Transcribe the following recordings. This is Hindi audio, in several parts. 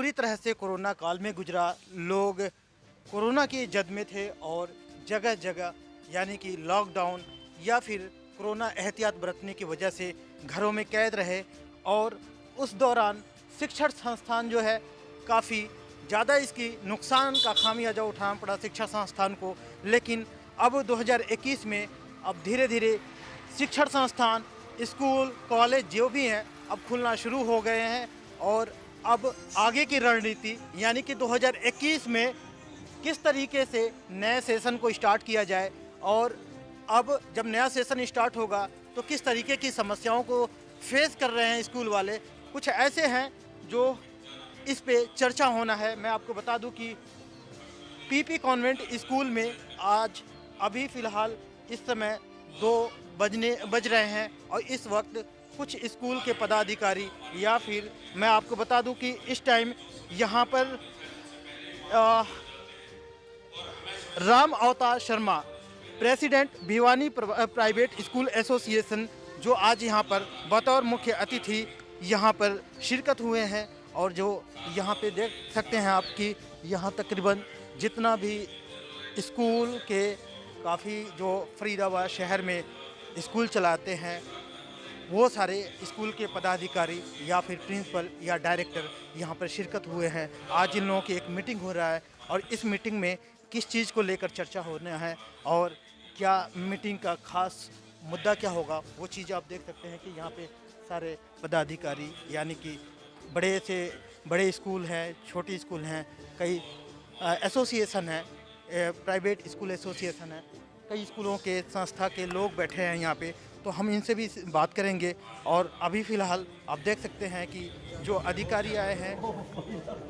बुरी तरह से कोरोना काल में गुजरा। लोग कोरोना की जद में थे और जगह जगह यानी कि लॉकडाउन या फिर कोरोना एहतियात बरतने की वजह से घरों में कैद रहे और उस दौरान शिक्षण संस्थान जो है काफ़ी ज़्यादा इसकी नुकसान का खामियाजा उठाना पड़ा शिक्षा संस्थान को। लेकिन अब 2021 में अब धीरे धीरे शिक्षण संस्थान, स्कूल, कॉलेज जो भी हैं अब खुलना शुरू हो गए हैं और अब आगे की रणनीति यानी कि 2021 में किस तरीके से नए सेशन को स्टार्ट किया जाए और अब जब नया सेशन स्टार्ट होगा तो किस तरीके की समस्याओं को फेस कर रहे हैं स्कूल वाले, कुछ ऐसे हैं जो इस पे चर्चा होना है। मैं आपको बता दूं कि पीपी कॉन्वेंट स्कूल में आज अभी फ़िलहाल इस समय 2 बज रहे हैं और इस वक्त कुछ स्कूल के पदाधिकारी या फिर मैं आपको बता दूं कि इस टाइम यहाँ पर राम अवतार Sharma, president Bhiwani private school association, जो आज यहाँ पर बतौर मुख्य अतिथि यहाँ पर शिरकत हुए हैं और जो यहाँ पे देख सकते हैं आप कि यहाँ तकरीबन जितना भी स्कूल के काफ़ी जो फरीदाबाद शहर में स्कूल चलाते हैं वो सारे स्कूल के पदाधिकारी या फिर प्रिंसिपल या डायरेक्टर यहाँ पर शिरकत हुए हैं। आज इन लोगों की एक मीटिंग हो रहा है और इस मीटिंग में किस चीज़ को लेकर चर्चा होना है और क्या मीटिंग का खास मुद्दा क्या होगा वो चीज़ आप देख सकते हैं कि यहाँ पे सारे पदाधिकारी यानी कि बड़े से बड़े स्कूल हैं, छोटे स्कूल हैं, कई एसोसिएशन है, प्राइवेट स्कूल एसोसिएशन है, कई स्कूलों के संस्था के लोग बैठे हैं यहाँ पे। तो हम इनसे भी बात करेंगे और अभी फ़िलहाल आप देख सकते हैं कि जो अधिकारी आए हैं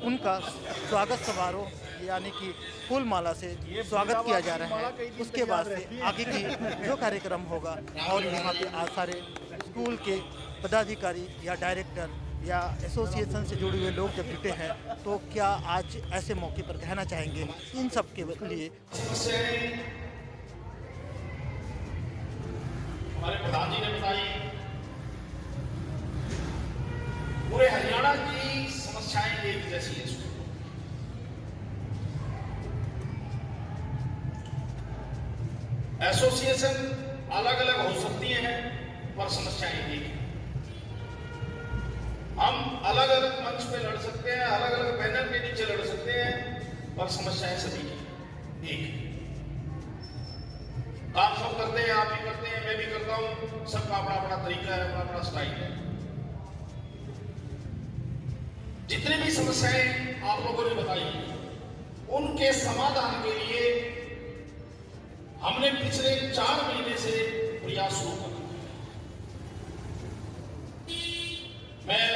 उनका स्वागत समारोह यानी कि फूल माला से स्वागत किया जा रहा है। उसके बाद से आगे की जो कार्यक्रम होगा और यहाँ पे आज सारे स्कूल के पदाधिकारी या डायरेक्टर या एसोसिएशन से जुड़े हुए लोग जब जुटे हैं तो क्या आज ऐसे मौके पर कहना चाहेंगे इन सब के लिए। हमारे प्रधान जी ने बताई पूरे हरियाणा की समस्याएं एक जैसी है। एसोसिएशन अलग अलग हो सकती हैं पर समस्याएं एक हैं। हम अलग अलग मंच पे लड़ सकते हैं, अलग अलग बैनर के नीचे लड़ सकते हैं पर समस्याएं सभी की एक है। आप सब करते हैं, आप भी करते हैं, मैं भी करता हूं, सबका अपना अपना तरीका है, अपना अपना स्टाइल है। जितनी भी समस्याएं आप लोगों ने बताई उनके समाधान के लिए हमने पिछले 4 महीने से प्रयास शुरू कर दिया। मैं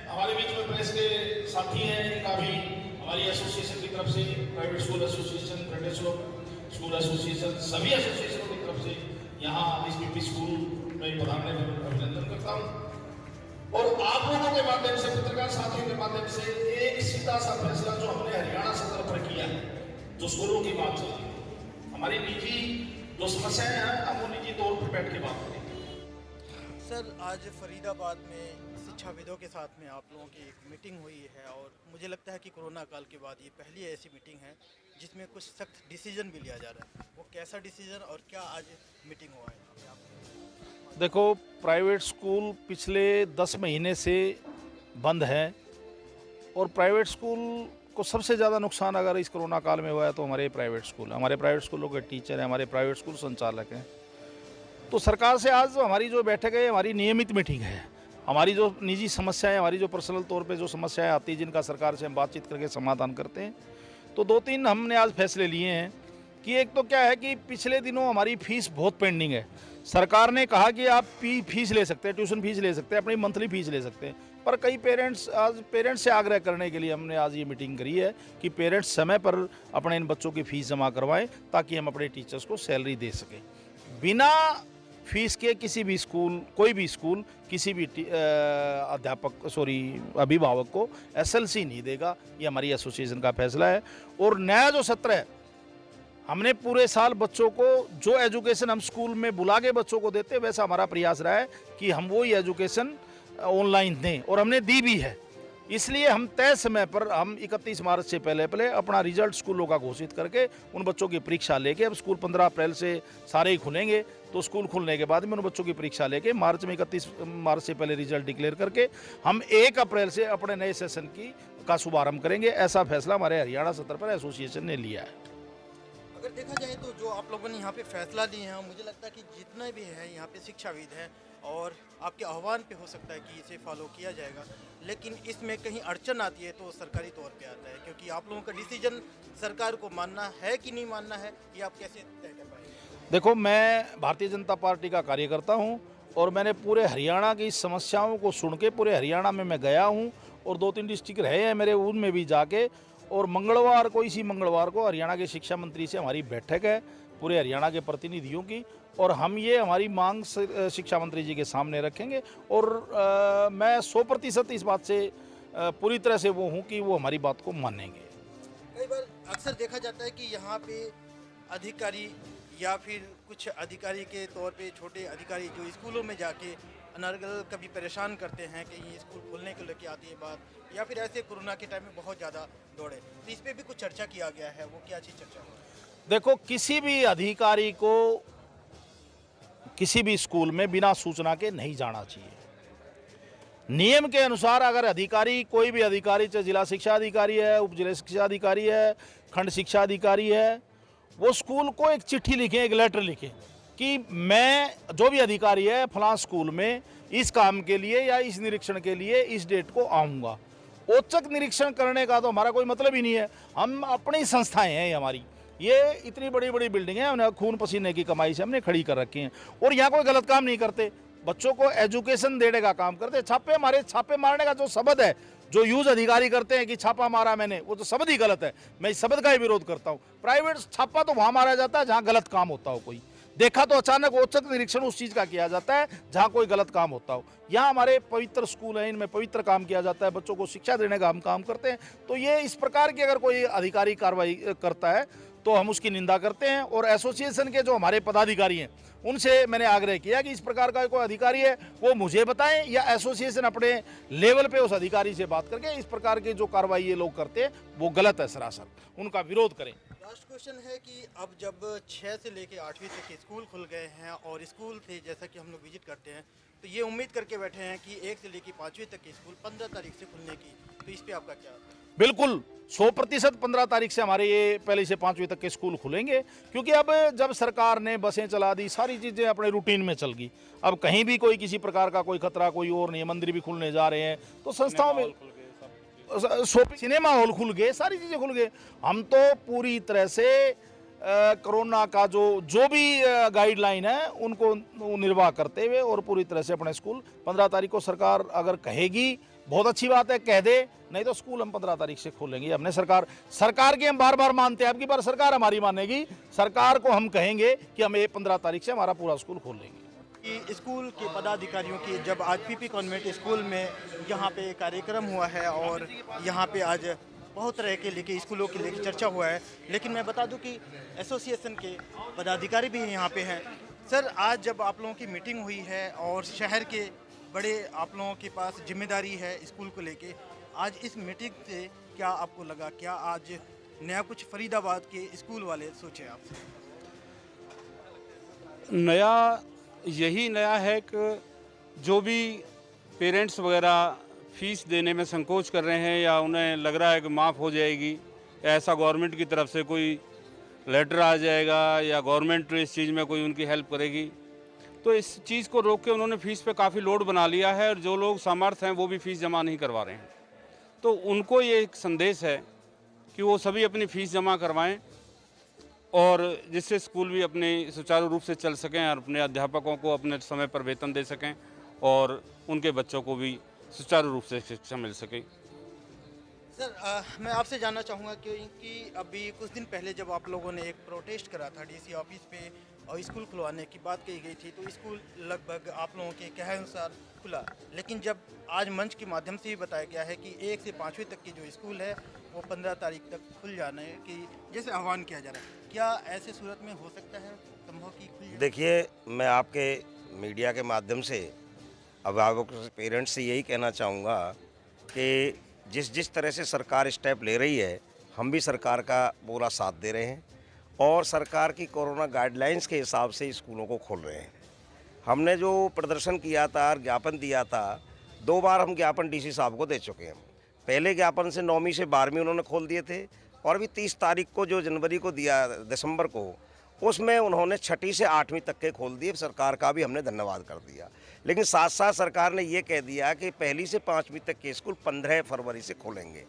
हमारे बीच में प्रेस के साथी हैं, इनका भी हमारी एसोसिएशन की तरफ से, private school association, school association, सभी एसोसिएशनों की तरफ से यहाँ इस पीपी स्कूल में पढ़ाने में अभिनंदन करता हूँ। और आप लोगों के माध्यम से, पत्रकार साथियों के माध्यम से एक सीधा सा फैसला जो हमने हरियाणा सदर पर किया है, जो स्कूलों की बात चलती है, हमारी निजी जो समस्याएं हैं हम वो निजी तौर पर बैठ के बात करेंगे। सर, आज फरीदाबाद में शिक्षाविदों के साथ में आप लोगों की एक मीटिंग हुई है और मुझे लगता है कि कोरोना काल के बाद ये पहली ऐसी मीटिंग है जिसमें कुछ सख्त डिसीजन भी लिया जा रहा है। वो कैसा डिसीजन और क्या आज मीटिंग हुआ है? देखो, प्राइवेट स्कूल पिछले 10 महीने से बंद है और प्राइवेट स्कूल को सबसे ज़्यादा नुकसान अगर इस कोरोना काल में हुआ है तो हमारे प्राइवेट स्कूलों के टीचर हैं, हमारे प्राइवेट स्कूल संचालक हैं। तो सरकार से आज हमारी जो बैठक है हमारी नियमित मीटिंग है। हमारी जो निजी समस्याएं, हमारी जो पर्सनल तौर पे जो समस्याएं आती हैं जिनका सरकार से हम बातचीत करके समाधान करते हैं, तो 2-3 हमने आज फैसले लिए हैं कि एक तो क्या है कि पिछले दिनों हमारी फ़ीस बहुत पेंडिंग है। सरकार ने कहा कि आप फीस ले सकते हैं, ट्यूशन फीस ले सकते हैं, अपनी मंथली फीस ले सकते हैं, पर कई पेरेंट्स से आग्रह करने के लिए हमने आज ये मीटिंग करी है कि पेरेंट्स समय पर अपने इन बच्चों की फ़ीस जमा करवाएं ताकि हम अपने टीचर्स को सैलरी दे सकें। बिना फीस के किसी भी स्कूल, कोई भी स्कूल किसी भी अभिभावक को एसएलसी नहीं देगा। ये हमारी एसोसिएशन का फैसला है। और नया जो सत्र है, हमने पूरे साल बच्चों को जो एजुकेशन हम स्कूल में बुला के बच्चों को देते हैं वैसा हमारा प्रयास रहा है कि हम वो ही एजुकेशन ऑनलाइन दें और हमने दी भी है। इसलिए हम तय समय पर हम 31 मार्च से पहले अपना रिजल्ट स्कूलों का घोषित करके उन बच्चों की परीक्षा लेके, अब स्कूल 15 अप्रैल से सारे ही खुलेंगे, तो स्कूल खुलने के बाद में उन बच्चों की परीक्षा लेके मार्च में 31 मार्च से पहले रिजल्ट डिक्लेयर करके हम 1 अप्रैल से अपने नए सेशन का शुभारंभ करेंगे। ऐसा फैसला हमारे हरियाणा सत्र पर एसोसिएशन ने लिया है। अगर देखा जाए तो जो आप लोगों ने यहाँ पे फैसला लिए हैं, मुझे लगता है कि जितने भी हैं यहाँ पे शिक्षाविद हैं और आपके आह्वान पे हो सकता है कि इसे फॉलो किया जाएगा, लेकिन इसमें कहीं अड़चन आती है तो सरकारी तौर पे आता है, क्योंकि आप लोगों का डिसीजन सरकार को मानना है कि नहीं मानना है, ये आप कैसे तय कर पाएंगे? देखो, मैं भारतीय जनता पार्टी का कार्यकर्ता हूँ और मैंने पूरे हरियाणा की समस्याओं को सुन के पूरे हरियाणा में मैं गया हूँ और 2-3 डिस्ट्रिक्ट रहे हैं मेरे, उनमें भी जाके, और मंगलवार को, इसी मंगलवार को हरियाणा के शिक्षा मंत्री से हमारी बैठक है पूरे हरियाणा के प्रतिनिधियों की, और हम ये हमारी मांग शिक्षा मंत्री जी के सामने रखेंगे। और मैं 100% इस बात से पूरी तरह से वो हूँ कि वो हमारी बात को मानेंगे। कई बार अक्सर देखा जाता है कि यहाँ पे अधिकारी या फिर कुछ अधिकारी के तौर पे छोटे अधिकारी जो स्कूलों में जाके अनर्गल कभी परेशान करते हैं कि ये स्कूल खोलने को लेके आती है बात, या फिर ऐसे कोरोना के टाइम में बहुत ज़्यादा दौड़े, तो इस पर भी कुछ चर्चा किया गया है, वो क्या चीज़ चर्चा हुआ? देखो, किसी भी अधिकारी को किसी भी स्कूल में बिना सूचना के नहीं जाना चाहिए। नियम के अनुसार अगर अधिकारी, कोई भी अधिकारी, चाहे जिला शिक्षा अधिकारी है, उप जिला शिक्षा अधिकारी है, खंड शिक्षा अधिकारी है, वो स्कूल को एक चिट्ठी लिखे, एक लेटर लिखे कि मैं, जो भी अधिकारी है, फलां स्कूल में इस काम के लिए या इस निरीक्षण के लिए इस डेट को आऊँगा। औचक निरीक्षण करने का तो हमारा कोई मतलब ही नहीं है। हम अपनी संस्थाएं हैं, हमारी ये इतनी बड़ी बड़ी बिल्डिंग है, हमने खून पसीने की कमाई से हमने खड़ी कर रखी हैं, और यहाँ कोई गलत काम नहीं करते, बच्चों को एजुकेशन देने का काम करते। छापे हमारे, छापे मारने का जो शब्द है, जो यूज अधिकारी करते हैं कि छापा मारा मैंने, वो तो शब्द ही गलत है। मैं इस शब्द का ही विरोध करता हूँ। प्राइवेट छापा तो वहाँ मारा जाता है जहाँ गलत काम होता हो, कोई देखा तो अचानक औचक निरीक्षण उस चीज़ का किया जाता है जहाँ कोई गलत काम होता हो। यहाँ हमारे पवित्र स्कूल हैं, इनमें पवित्र काम किया जाता है, बच्चों को शिक्षा देने का हम काम करते हैं। तो ये इस प्रकार की अगर कोई अधिकारी कार्रवाई करता है तो हम उसकी निंदा करते हैं, और एसोसिएशन के जो हमारे पदाधिकारी हैं उनसे मैंने आग्रह किया कि इस प्रकार का कोई अधिकारी है वो मुझे बताएं, या एसोसिएशन अपने लेवल पे उस अधिकारी से बात करके इस प्रकार की जो कार्रवाई ये लोग करते हैं वो गलत है, सरासर उनका विरोध करें। लास्ट क्वेश्चन है कि अब जब 6 से लेके 8वीं तक के स्कूल खुल गए हैं और स्कूल थे, जैसा कि हम लोग विजिट करते हैं, तो ये उम्मीद करके बैठे हैं कि 1 से लेके 5वीं तक के स्कूल 15 तारीख से खुलने की, तो इस पे आपका क्या? बिल्कुल 100% 15 तारीख से हमारे ये पहले से 5वीं तक के स्कूल खुलेंगे, क्योंकि अब जब सरकार ने बसें चला दी, सारी चीज़ें अपने रूटीन में चल गई, अब कहीं भी कोई किसी प्रकार का कोई खतरा कोई और नहीं है। मंदिर भी खुलने जा रहे हैं, तो संस्थाओं में सिनेमा हॉल खुल गए, सारी चीज़ें खुल गए। हम तो पूरी तरह से कोरोना का जो भी गाइडलाइन है उनको निर्वाह करते हुए और पूरी तरह से अपने स्कूल 15 तारीख को सरकार अगर कहेगी, बहुत अच्छी बात है, कह दे, नहीं तो स्कूल हम 15 तारीख से खोलेंगे। हमने सरकार की हम बार बार मानते हैं, अब की बार सरकार हमारी मानेगी, सरकार को हम कहेंगे कि हम 15 तारीख से हमारा पूरा स्कूल खोल लेंगे। कि स्कूल के पदाधिकारियों की जब आज पीपी कॉन्वेंट स्कूल में यहाँ पे कार्यक्रम हुआ है और यहाँ पे आज बहुत तरह के लेके स्कूलों के लेके चर्चा हुआ है, लेकिन मैं बता दूं कि एसोसिएशन के पदाधिकारी भी यहाँ पे हैं। सर, आज जब आप लोगों की मीटिंग हुई है और शहर के बड़े आप लोगों के पास जिम्मेदारी है स्कूल को लेके, आज इस मीटिंग से क्या आपको लगा, क्या आज नया कुछ फरीदाबाद के स्कूल वाले सोचे आपसे? नया यही नया है कि जो भी पेरेंट्स वगैरह फ़ीस देने में संकोच कर रहे हैं या उन्हें लग रहा है कि माफ़ हो जाएगी, ऐसा गवर्नमेंट की तरफ से कोई लेटर आ जाएगा या गवर्नमेंट इस चीज़ में कोई उनकी हेल्प करेगी, तो इस चीज़ को रोक के उन्होंने फ़ीस पे काफ़ी लोड बना लिया है, और जो लोग सामर्थ्य हैं वो भी फ़ीस जमा नहीं करवा रहे हैं। तो उनको ये एक संदेश है कि वो सभी अपनी फ़ीस जमा करवाएं, और जिससे स्कूल भी अपने सुचारू रूप से चल सकें और अपने अध्यापकों को अपने समय पर वेतन दे सकें और उनके बच्चों को भी सुचारू रूप से शिक्षा मिल सके। सर, मैं आपसे जानना चाहूँगा क्योंकि अभी कुछ दिन पहले जब आप लोगों ने एक प्रोटेस्ट करा था डीसी ऑफिस पे और स्कूल खुलवाने की बात कही गई थी, तो स्कूल लगभग आप लोगों के कहे अनुसार खुला, लेकिन जब आज मंच के माध्यम से भी बताया गया है कि 1 से 5वीं तक की जो स्कूल है वो 15 तारीख तक खुल जाने की जैसे आह्वान किया जा रहा है, क्या ऐसे सूरत में हो सकता है संभव कि खुल जाए? देखिए, मैं आपके मीडिया के माध्यम से अभिभावकों से, पेरेंट्स से यही कहना चाहूँगा कि जिस जिस तरह से सरकार स्टेप ले रही है, हम भी सरकार का पूरा साथ दे रहे हैं और सरकार की कोरोना गाइडलाइंस के हिसाब से स्कूलों को खोल रहे हैं। हमने जो प्रदर्शन किया था, ज्ञापन दिया था, 2 बार हम ज्ञापन डीसी साहब को दे चुके हैं। पहले ज्ञापन से 9वीं से 12वीं उन्होंने खोल दिए थे और अभी 30 तारीख को जो जनवरी को दिया, दिसंबर को, उसमें उन्होंने 6ठी से 8वीं तक के खोल दिए। सरकार का भी हमने धन्यवाद कर दिया। लेकिन साथ साथ सरकार ने ये कह दिया कि 1ली से 5वीं तक के स्कूल 15 फरवरी से खोलेंगे।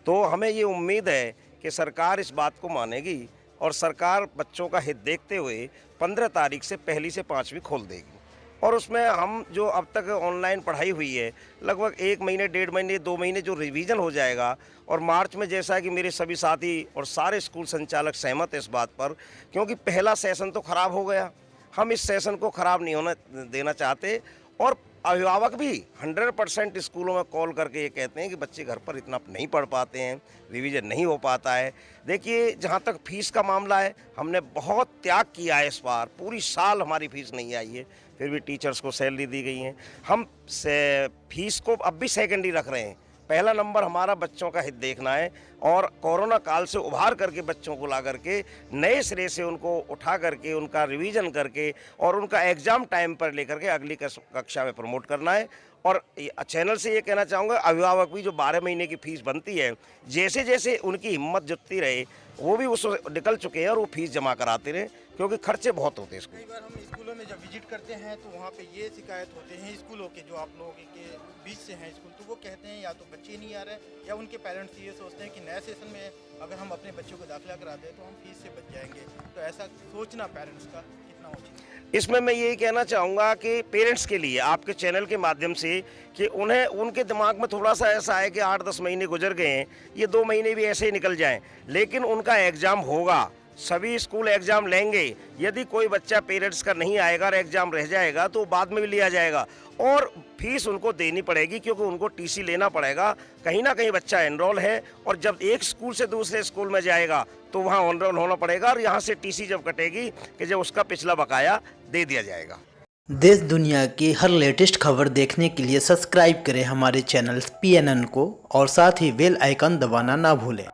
तो हमें ये उम्मीद है कि सरकार इस बात को मानेगी और सरकार बच्चों का हित देखते हुए 15 तारीख से 1ली से 5वीं खोल देगी। और उसमें हम जो अब तक ऑनलाइन पढ़ाई हुई है, लगभग 1 महीने, 1.5 महीने, 2 महीने जो रिवीजन हो जाएगा, और मार्च में जैसा कि मेरे सभी साथी और सारे स्कूल संचालक सहमत है इस बात पर, क्योंकि पहला सेशन तो ख़राब हो गया, हम इस सेशन को ख़राब नहीं होने देना चाहते। और अभिभावक भी 100% स्कूलों में कॉल करके ये कहते हैं कि बच्चे घर पर इतना नहीं पढ़ पाते हैं, रिवीजन नहीं हो पाता है। देखिए, जहाँ तक फ़ीस का मामला है, हमने बहुत त्याग किया है इस बार, पूरी साल हमारी फ़ीस नहीं आई है, फिर भी टीचर्स को सैलरी दी गई है। हम फीस को अब भी सेकेंडरी रख रहे हैं। पहला नंबर हमारा बच्चों का हित देखना है और कोरोना काल से उभार करके बच्चों को ला करके नए सिरे से उनको उठा करके उनका रिवीजन करके और उनका एग्ज़ाम टाइम पर लेकर के अगली कक्षा में प्रमोट करना है। और चैनल से ये कहना चाहूँगा, अभिभावक भी जो 12 महीने की फ़ीस बनती है, जैसे जैसे उनकी हिम्मत जुटती रहे, वो भी उस निकल चुके हैं और वो फीस जमा कराते रहे, क्योंकि खर्चे बहुत होते हैं। कई बार हम स्कूलों में जब विजिट करते हैं तो वहाँ पे ये शिकायत होते हैं स्कूलों के, जो आप लोगों के बीच से हैं स्कूल, तो वो कहते हैं या तो बच्चे नहीं आ रहे या उनके पेरेंट्स ये सोचते हैं कि नए सेशन में अगर हम अपने बच्चों को दाखिला कराते हैं तो हम फीस से बच जाएंगे। तो ऐसा सोचना पेरेंट्स का कितना उचित है? इसमें मैं यही कहना चाहूँगा कि पेरेंट्स के लिए आपके चैनल के माध्यम से कि उन्हें उनके दिमाग में थोड़ा सा ऐसा है कि 8-10 महीने गुजर गए हैं, ये 2 महीने भी ऐसे ही निकल जाएं, लेकिन उनका एग्ज़ाम होगा, सभी स्कूल एग्ज़ाम लेंगे। यदि कोई बच्चा पेरेंट्स का नहीं आएगा और एग्ज़ाम रह जाएगा तो बाद में भी लिया जाएगा और फीस उनको देनी पड़ेगी, क्योंकि उनको टीसी लेना पड़ेगा। कहीं ना कहीं बच्चा एनरोल है और जब एक स्कूल से दूसरे स्कूल में जाएगा तो वहाँ एनरोल होना पड़ेगा और यहाँ से टीसी जब कटेगी कि जब उसका पिछला बकाया दे दिया जाएगा। देश दुनिया की हर लेटेस्ट खबर देखने के लिए सब्सक्राइब करें हमारे चैनल PNN को और साथ ही बेल आइकन दबाना ना भूलें।